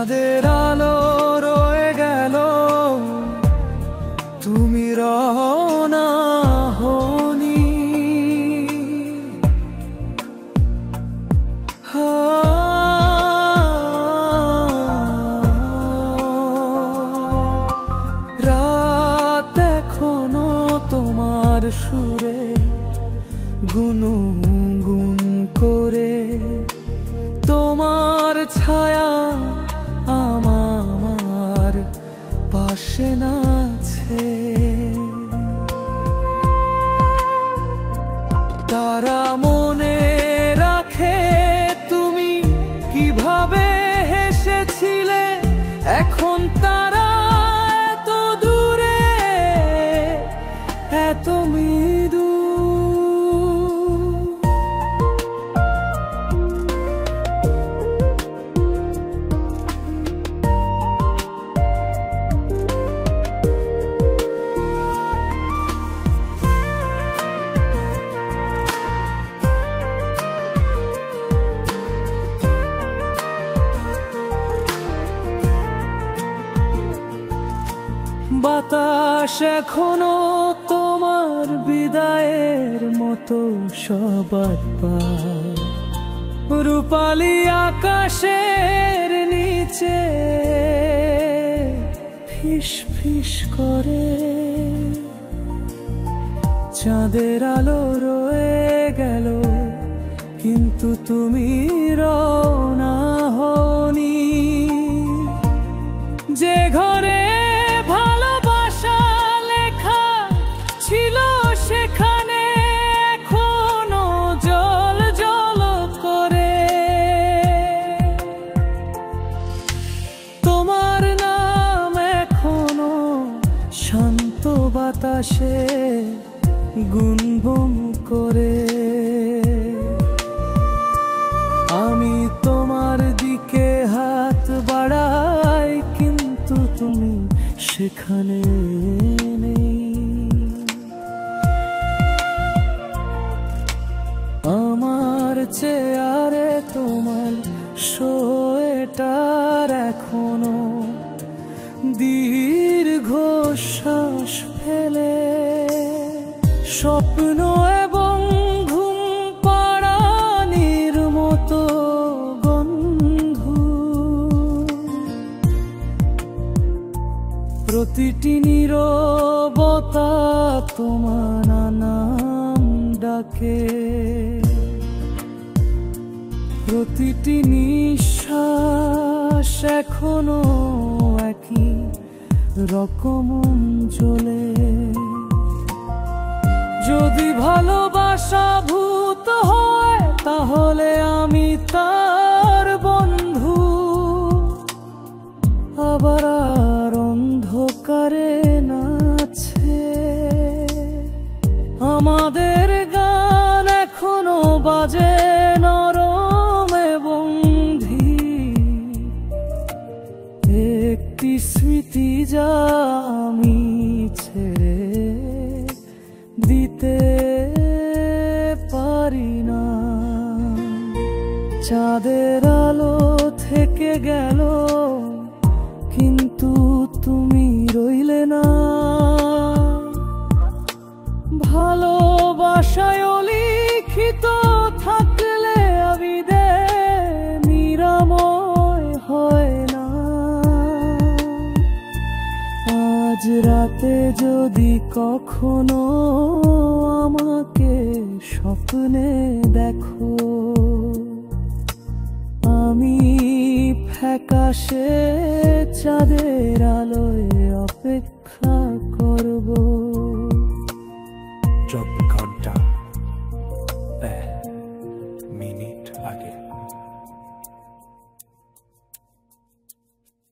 চাঁদের আলো রয়ে গেল, তুমি রওনা হওনি। রাত এখনো তোমার সুরে গুনগুন করে, তোমার ছায়া আমার পাশে নাচে। তারা মনে রাখে তুমি কিভাবে হেসেছিলে, এখন তারা এত দূরে, এত মৃদু। বাতাস এখনো তোমার বিদায়ের মতো সবার পায়, রূপালী আকাশের নিচে ফিস ফিস করে। চাঁদের আলো রয়ে গেল, কিন্তু তুমি রওনা হওনি। যে ঘরে ভালোবাসা লেখা ছিল সেখানে এখনো জল জল করে। তোমার নাম এখনো শান্ত বাতাসে গুনগুন করে। আমি তোমার দিকে হাত বাড়াই, কিন্তু তুমি সেখানে নেই। আমার চেয়ারে তোমার সোয়েটার এখনো দীর্ঘ শ্বাস ফেলে। স্বপ্ন এবং ঘুম পাড়ানির মতো গন্ধ, প্রতিটি নীরবতা তোমার নাম ডাকে। প্রতিটি নিঃশ্বাস এখনো একই রকম জ্বলে। যদি ভালোবাসা ভূত হয়, তাহলে আমি তার বন্ধু। আবার আর অন্ধকারে নাচে আমাদের গান, এখনো বাজে নরম এবং ধীর। একটি স্মৃতি যা আমি ছেড়ে দিতে পারি না। চাঁদের আলো থেকে গেল, কিন্তু তুমি রইলে না। ভালোবাসায় লিখিত থাকলে আবিদে নিরাময় হয় না। আজ রাতে যদি কখনো আমাকে স্বপ্নে দেখো, আমি ফ্যাকাশে চাঁদের আলোয় অপেক্ষা